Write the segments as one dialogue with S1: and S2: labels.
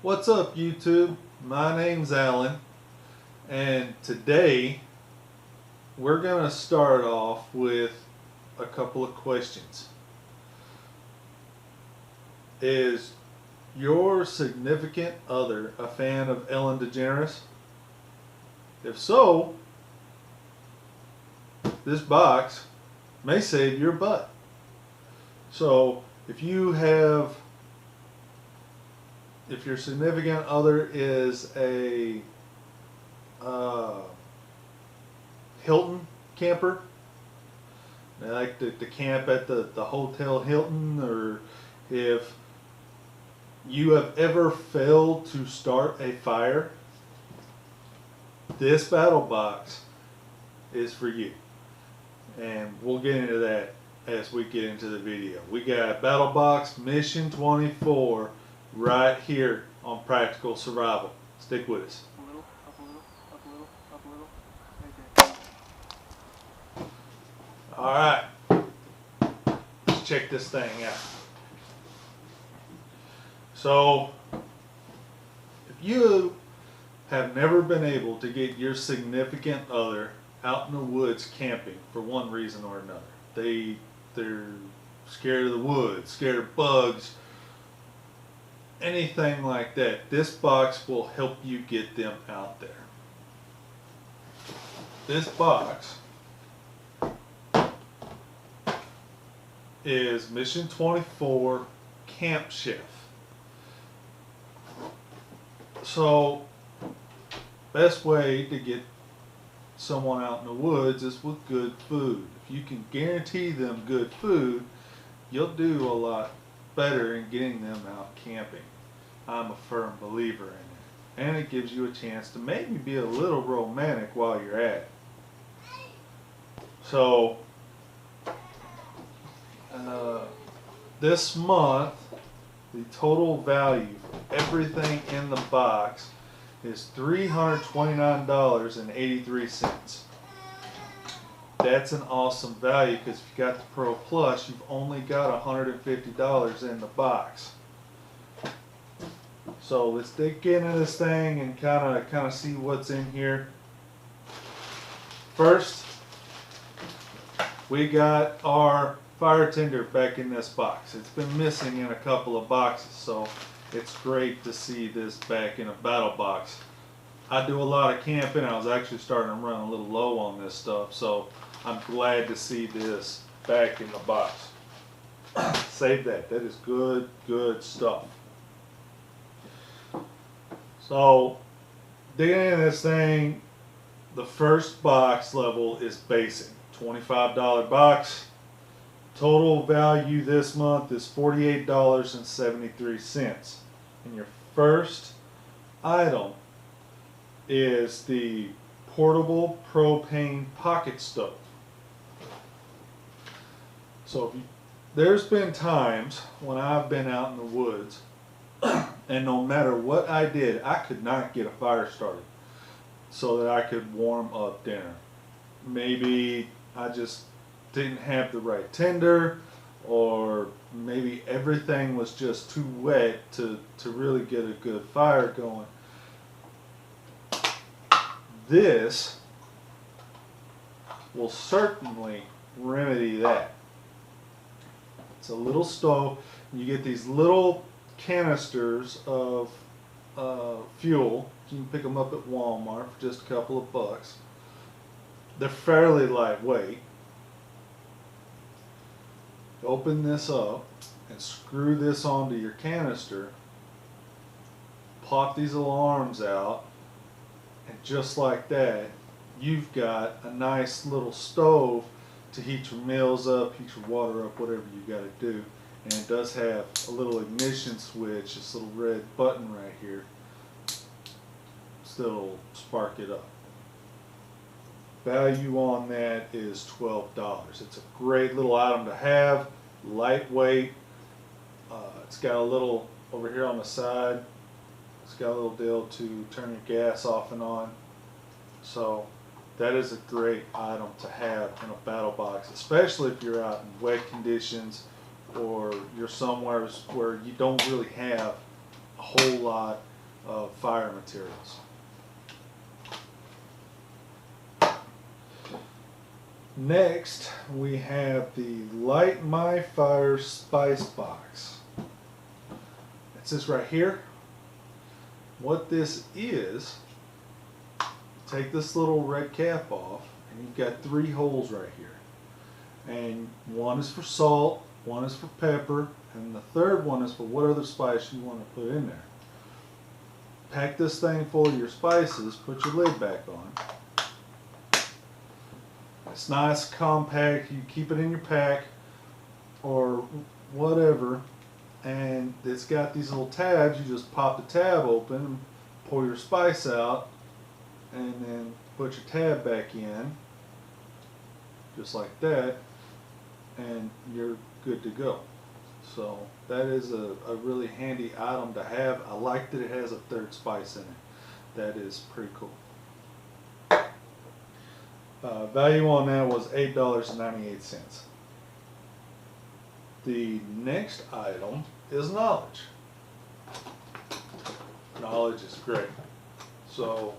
S1: What's up, YouTube? My name's Alan, and today we're going to start off with a couple of questions. Is your significant other a fan of Ellen DeGeneres? If so, this box may save your butt. So if your significant other is a Hilton camper, they like to camp at the Hotel Hilton, or if you have ever failed to start a fire, this battle box is for you. And we'll get into that as we get into the video. We got Battlebox Mission 24 right here on Practical Survival. Stick with us.
S2: A little, up a little, up a little, up a little. Right there.
S1: Alright, let's check this thing out. So, if you have never been able to get your significant other out in the woods camping for one reason or another, they're scared of the woods, scared of bugs, anything like that, this box will help you get them out there. This box is Mission 24 Camp Chef. So, best way to get someone out in the woods is with good food. If you can guarantee them good food, you'll do a lot better in getting them out camping. I'm a firm believer in it. And it gives you a chance to maybe be a little romantic while you're at it. So, this month, the total value for everything in the box is $329.83. That's an awesome value, because if you got the Pro Plus, you've only got $150 in the box. So let's dig into this thing and kind of see what's in here. First, we got our fire tinder back in this box. It's been missing in a couple of boxes, so it's great to see this back in a battle box. I do a lot of camping. I was actually starting to run a little low on this stuff, so I'm glad to see this back in the box. Save that. That is good stuff. So, digging into this thing, the first box level is basic. $25 box. Total value this month is $48.73. And your first item is the portable propane pocket stove. So there's been times when I've been out in the woods and no matter what I did, I could not get a fire started so that I could warm up dinner. Maybe I just didn't have the right tinder, or maybe everything was just too wet to really get a good fire going. This will certainly remedy that. It's a little stove. You get these little canisters of fuel. You can pick them up at Walmart for just a couple of bucks. They're fairly lightweight. Open this up and screw this onto your canister. Pop these alarms out, and just like that, you've got a nice little stove to heat your meals up, heat your water up, whatever you got to do. And it does have a little ignition switch, this little red button right here, so it'll spark it up. Value on that is $12. It's a great little item to have, lightweight. It's got a little, over here on the side, it's got a little deal to turn your gas off and on. So that is a great item to have in a battle box, especially if you're out in wet conditions or you're somewhere where you don't really have a whole lot of fire materials. Next, we have the Light My Fire Spice Box. It's this right here. What this is, take this little red cap off, and you've got 3 holes right here. And one is for salt, one is for pepper, and the third one is for what other spice you want to put in there. Pack this thing full of your spices, put your lid back on. It's nice, compact, you keep it in your pack or whatever, and it's got these little tabs. You just pop the tab open and pour your spice out, and then put your tab back in, just like that, and you're good to go. So that is a really handy item to have. I like that it has a third spice in it. That is pretty cool. Value on that was $8.98. The next item is knowledge. Knowledge is great. So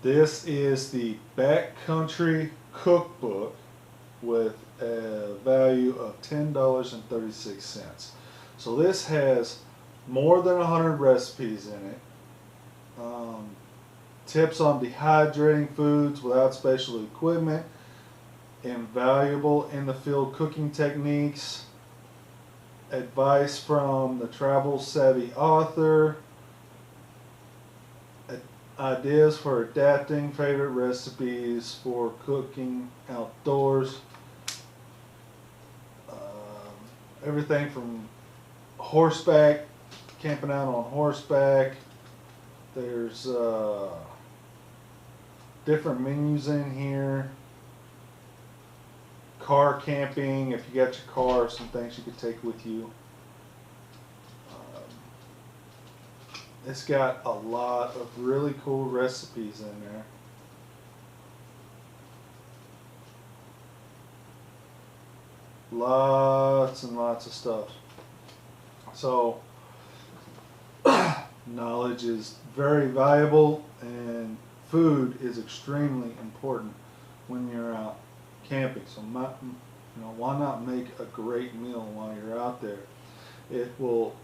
S1: this is the Backcountry Cookbook with a value of $10.36. So this has more than 100 recipes in it. Tips on dehydrating foods without special equipment, invaluable in the field cooking techniques, advice from the travel savvy author, ideas for adapting favorite recipes for cooking outdoors, everything from horseback, camping out on horseback. There's different menus in here. Car camping, if you got your car, some things you could take with you. It's got a lot of really cool recipes in there. Lots and lots of stuff. So knowledge is very valuable, and food is extremely important when you're out camping. So why not make a great meal while you're out there? It will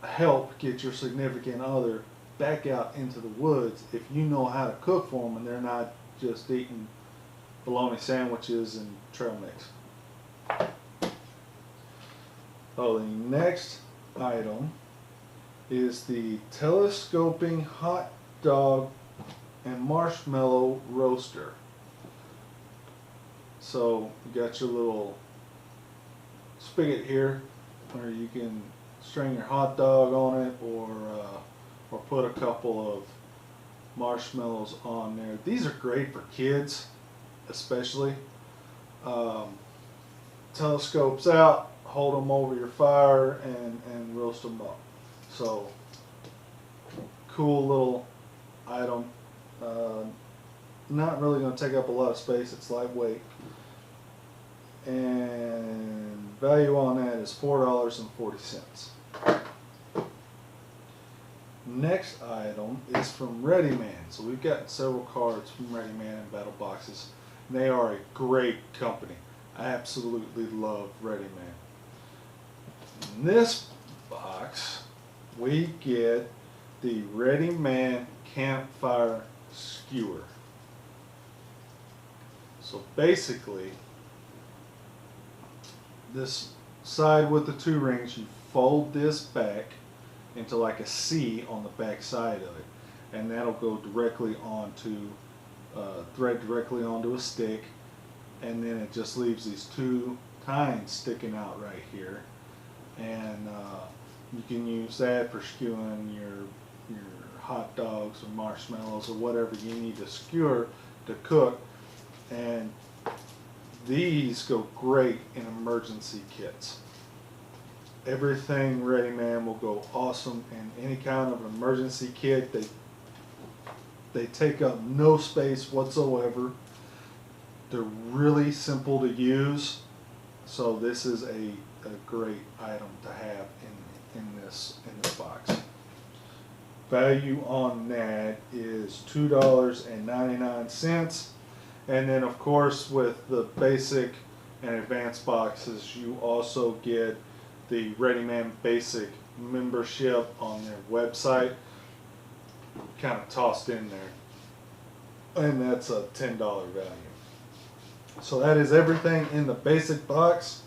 S1: help get your significant other back out into the woods if you know how to cook for them and they're not just eating bologna sandwiches and trail mix. Oh, the next item is the telescoping hot dog and marshmallow roaster. So you got your little spigot here where you can string your hot dog on it, or put a couple of marshmallows on there. These are great for kids, especially. Telescopes out, hold them over your fire, and roast them up. So cool little item. Not really going to take up a lot of space. It's lightweight, and value on that is $4.40. Next item is from Ready Man. So we've gotten several cards from Ready Man and Battle Boxes. They are a great company. I absolutely love Ready Man. In this box, we get the Ready Man Campfire Skewer. So basically, this side with the 2 rings, you fold this back into like a C on the back side of it, and that'll go directly onto, thread directly onto a stick, and then it just leaves these 2 tines sticking out right here, and you can use that for skewing your hot dogs or marshmallows or whatever you need to skewer to cook. And these go great in emergency kits. Everything Ready Man will go awesome in any kind of emergency kit. They take up no space whatsoever. They're really simple to use. So this is a great item to have in this box. value on that is $2.99. And then of course with the basic and advanced boxes, you also get the Readyman Basic membership on their website, kind of tossed in there. And that's a $10 value. So that is everything in the basic box.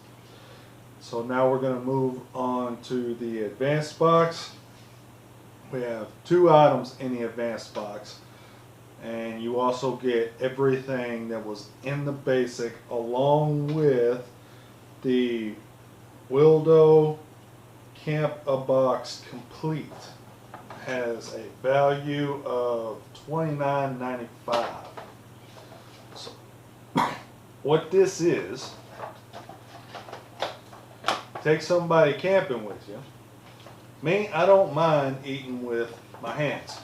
S1: So now we're going to move on to the advanced box. We have 2 items in the advanced box, and you also get everything that was in the basic along with the Wildo Camp-A-Box Complete. Has a value of $29.95. So what this is, take somebody camping with you. Me, I don't mind eating with my hands.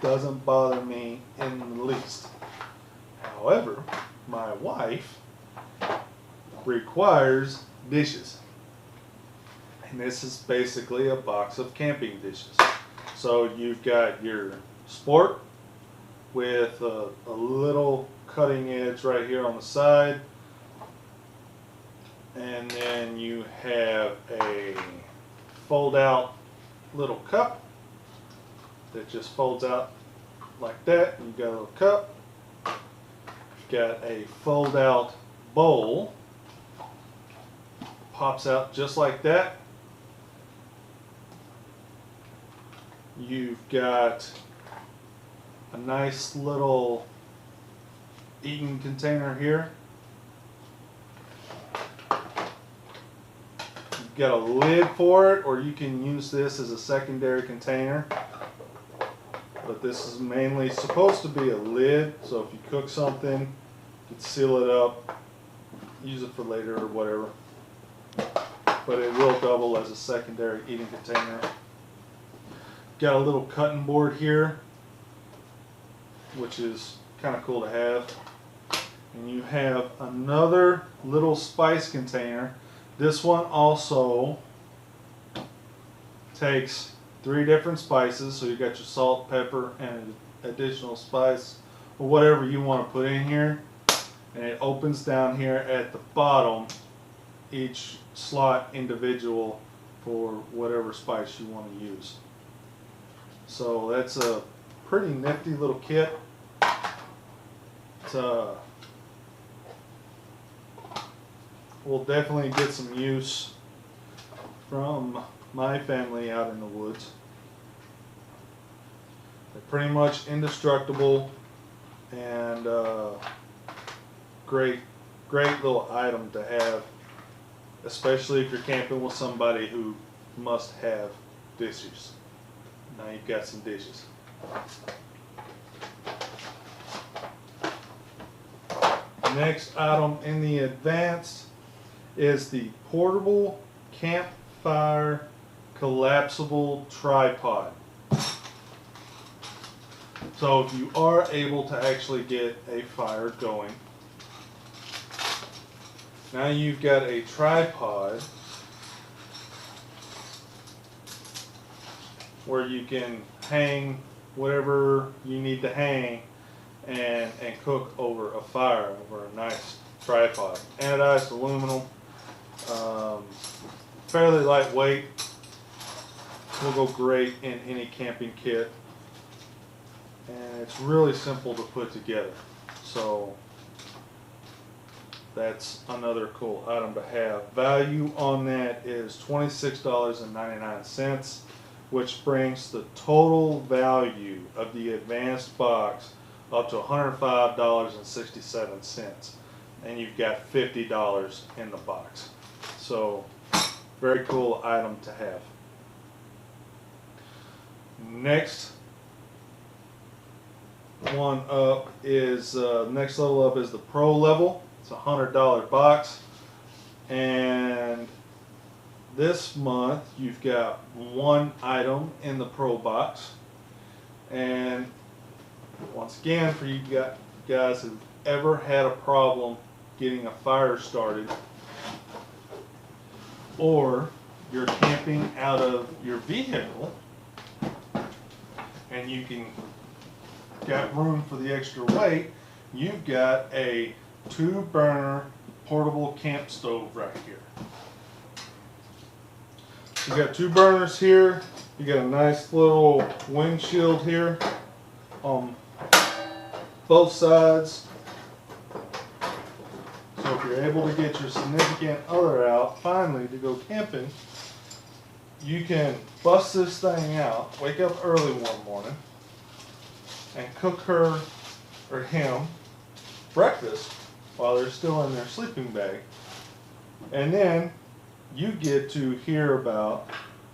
S1: Doesn't bother me in the least. However, my wife requires dishes. And this is basically a box of camping dishes. So you've got your sport with a little cutting edge right here on the side. And then you have a fold out little cup that just folds out like that. You've got a little cup. You've got a fold out bowl. Pops out just like that. You've got a nice little eating container here. You've got a lid for it, or you can use this as a secondary container. But this is mainly supposed to be a lid, so if you cook something, you can seal it up, use it for later or whatever. But it will double as a secondary eating container. Got a little cutting board here, which is kind of cool to have. And you have another little spice container. This one also takes 3 different spices. So you got your salt, pepper, and additional spice, or whatever you want to put in here. And it opens down here at the bottom, each slot individual for whatever spice you want to use. So that's a pretty nifty little kit. We'll definitely get some use from my family out in the woods. They're pretty much indestructible, and great little item to have, especially if you're camping with somebody who must have dishes. Now you've got some dishes. Next item in the advanced is the portable campfire collapsible tripod. So if you are able to actually get a fire going, now you've got a tripod where you can hang whatever you need to hang and cook over a fire, over a nice tripod. Anodized aluminum, fairly lightweight, will go great in any camping kit, and it's really simple to put together. So that's another cool item to have. Value on that is $26.99, which brings the total value of the advanced box up to $105.67, and you've got $50 in the box. So very cool item to have. Next one up is next level up is the Pro level. It's a $100 box, and this month you've got 1 item in the Pro box. And once again, for you guys who've ever had a problem getting a fire started, or you're camping out of your vehicle and you can got room for the extra weight, you've got a 2-burner portable camp stove right here. You got 2 burners here. You got a nice little windshield here on both sides. So if you're able to get your significant other out finally to go camping, you can bust this thing out, wake up early one morning, and cook her or him breakfast while they're still in their sleeping bag. And then you get to hear about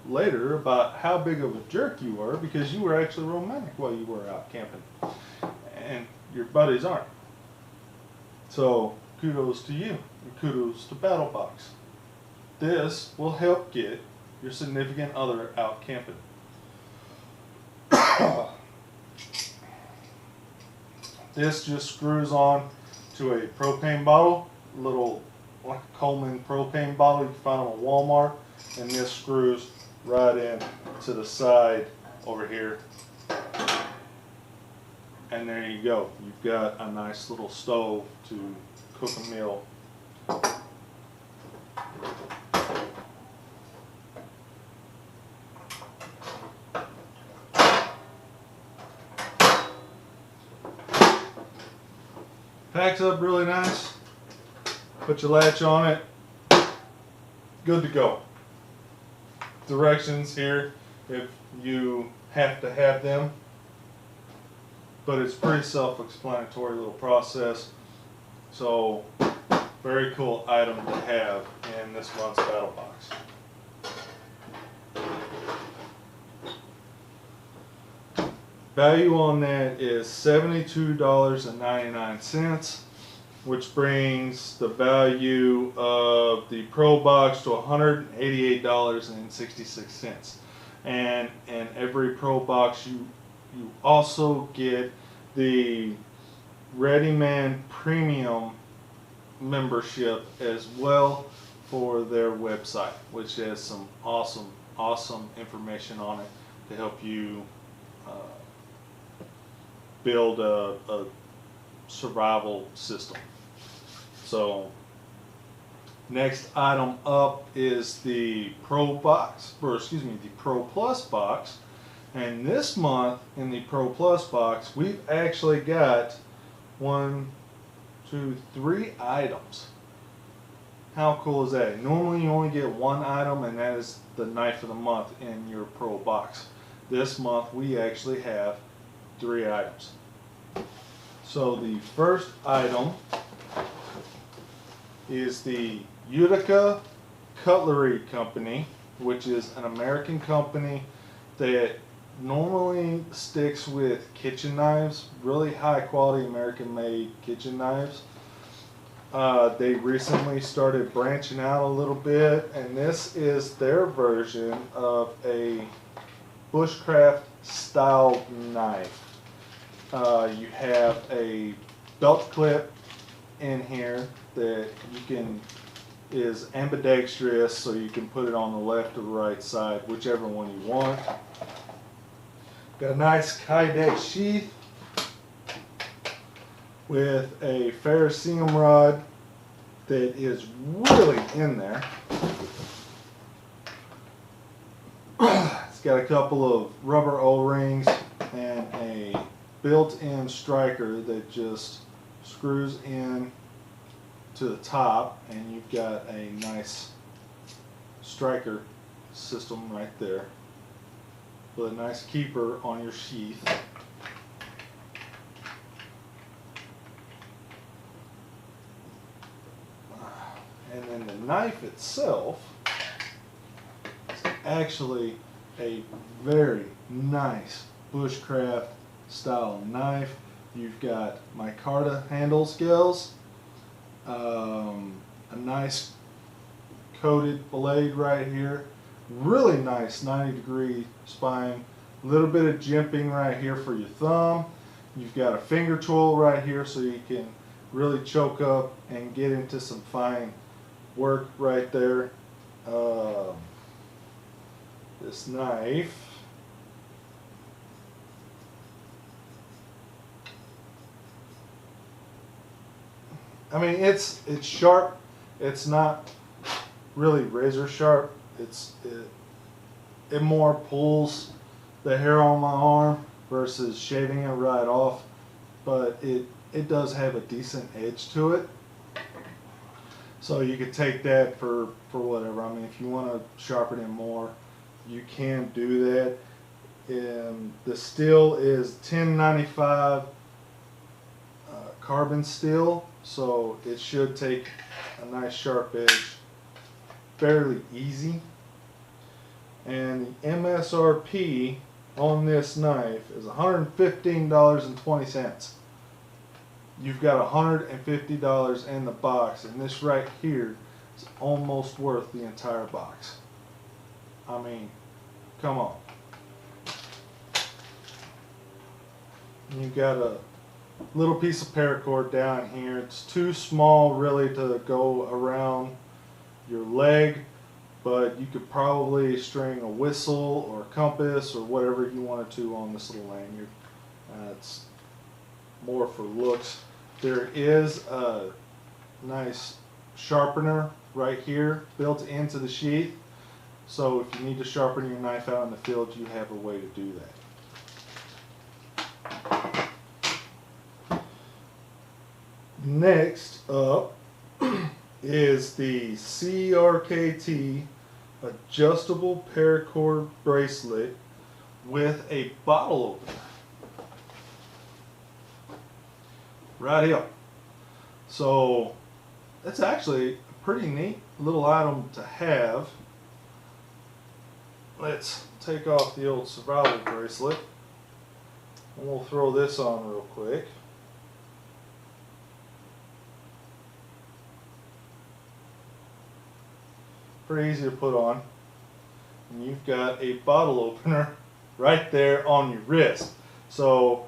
S1: later about how big of a jerk you were because you were actually romantic while you were out camping and your buddies aren't. So kudos to you and kudos to Battlebox. This will help get your significant other out camping. This just screws on to a propane bottle, little like a Coleman propane bottle you can find them at Walmart, and this screws right in to the side over here. And there you go. You've got a nice little stove to cook a meal. Packs up really nice. Put your latch on it. Good to go. Directions here if you have to have them. But it's pretty self-explanatory little process. So very cool item to have in this month's Battlebox. Value on that is $72.99, which brings the value of the Pro Box to $188.66. And in every Pro Box you also get the Readyman Premium membership as well for their website, which has some awesome information on it to help you build a survival system. So next item up is the Pro Box, or excuse me, the Pro Plus box. And this month in the Pro Plus box, we've actually got 1, 2, 3 items. How cool is that? Normally you only get 1 item, and that is the knife of the month in your Pro Box. This month we actually have 3 items. So the first item is the Utica Cutlery Company, which is an American company that normally sticks with kitchen knives, really high quality American made kitchen knives. They recently started branching out a little bit, and this is their version of a bushcraft style knife. You have a belt clip in here that is ambidextrous, so you can put it on the left or the right side, whichever one you want. Got a nice Kydex sheath with a ferrocerium rod that is really in there. It's got a couple of rubber O-rings and a built-in striker that just screws in to the top, and you've got a nice striker system right there with a nice keeper on your sheath. And then the knife itself is actually a very nice bushcraft style knife. You've got micarta handle scales, a nice coated blade right here, really nice 90-degree spine, a little bit of jimping right here for your thumb. You've got a finger tool right here so you can really choke up and get into some fine work right there. This knife I mean, it's sharp. It's not really razor sharp. It more pulls the hair on my arm versus shaving it right off, but it does have a decent edge to it. So you could take that for whatever. I mean, if you want to sharpen it more, you can do that. The steel is 1095 carbon steel, so it should take a nice sharp edge fairly easy. And the MSRP on this knife is $115.20. You've got $150 in the box, and this right here is almost worth the entire box. I mean, come on. You've got a little piece of paracord down here. It's too small really to go around your leg, but you could probably string a whistle or a compass or whatever you wanted to on this little lanyard. It's more for looks. There is a nice sharpener right here built into the sheath, so if you need to sharpen your knife out in the field, you have a way to do that. Next up is the CRKT adjustable paracord bracelet with a bottle opener. Right here. So that's actually a pretty neat little item to have. Let's take off the old survival bracelet and we'll throw this on real quick. Pretty easy to put on. And you've got a bottle opener right there on your wrist. So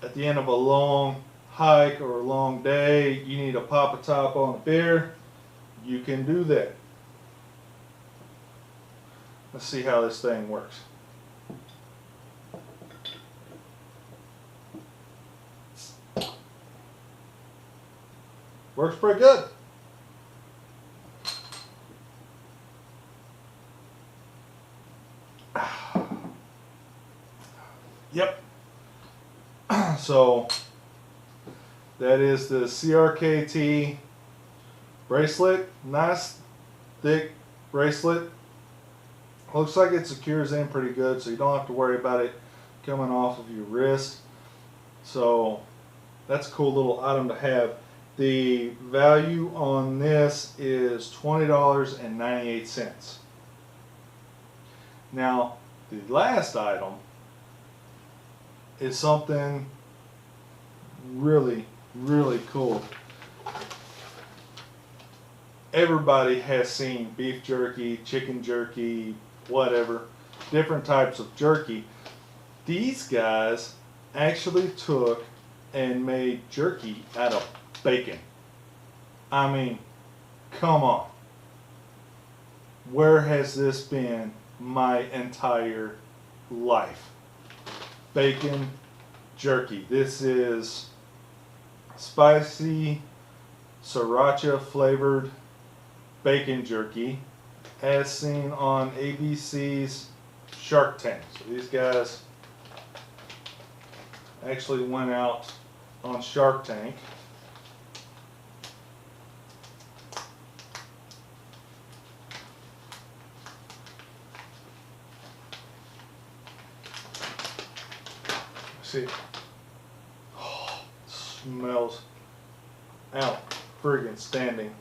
S1: at the end of a long hike or a long day, you need to pop a top on a beer, you can do that. Let's see how this thing works. Works pretty good. Yep. So that is the CRKT bracelet. Nice thick bracelet. Looks like it secures in pretty good, so you don't have to worry about it coming off of your wrist. So that's a cool little item to have. The value on this is $20.98. Now the last item is something really, really cool. Everybody has seen beef jerky, chicken jerky, whatever, different types of jerky. These guys actually took and made jerky out of bacon. I mean, come on. Where has this been my entire life? Bacon jerky. This is spicy sriracha flavored bacon jerky as seen on ABC's Shark Tank. So these guys actually went out on Shark Tank. See, oh, smells out friggin' standing.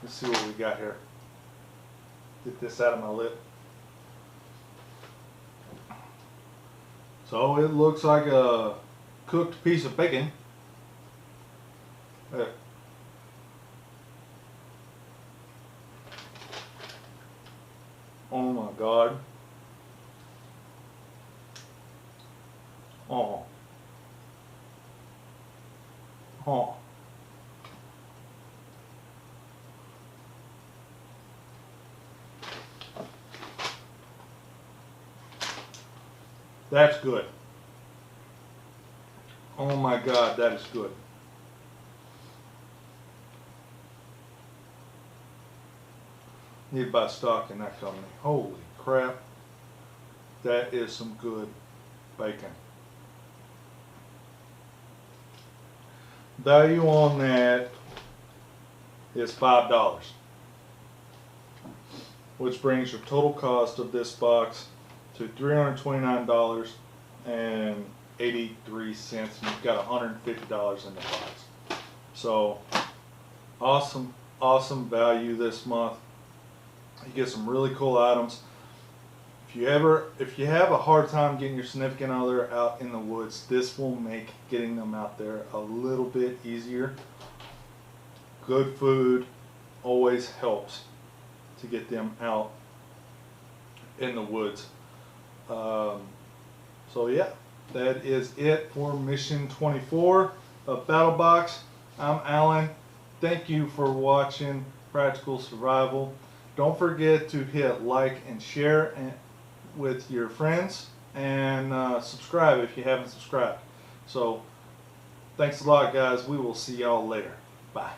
S1: Let's see what we got here. Get this out of my lip. So it looks like a cooked piece of bacon. Oh my God. Oh. Oh. That's good. Oh Oh my God, that is good. Need to buy stock in that company. Holy crap. That is some good bacon. Value on that is $5, which brings your total cost of this box to $329.83, and you've got $150 in the box. So awesome value this month. You get some really cool items. If you have a hard time getting your significant other out in the woods, this will make getting them out there a little bit easier. Good food always helps to get them out in the woods. So yeah, that is it for Mission 24 of Battlebox. I'm Alan. Thank you for watching Practical Survival. Don't forget to hit like and share with your friends, and subscribe if you haven't subscribed. So thanks a lot, guys. We will see y'all later. Bye.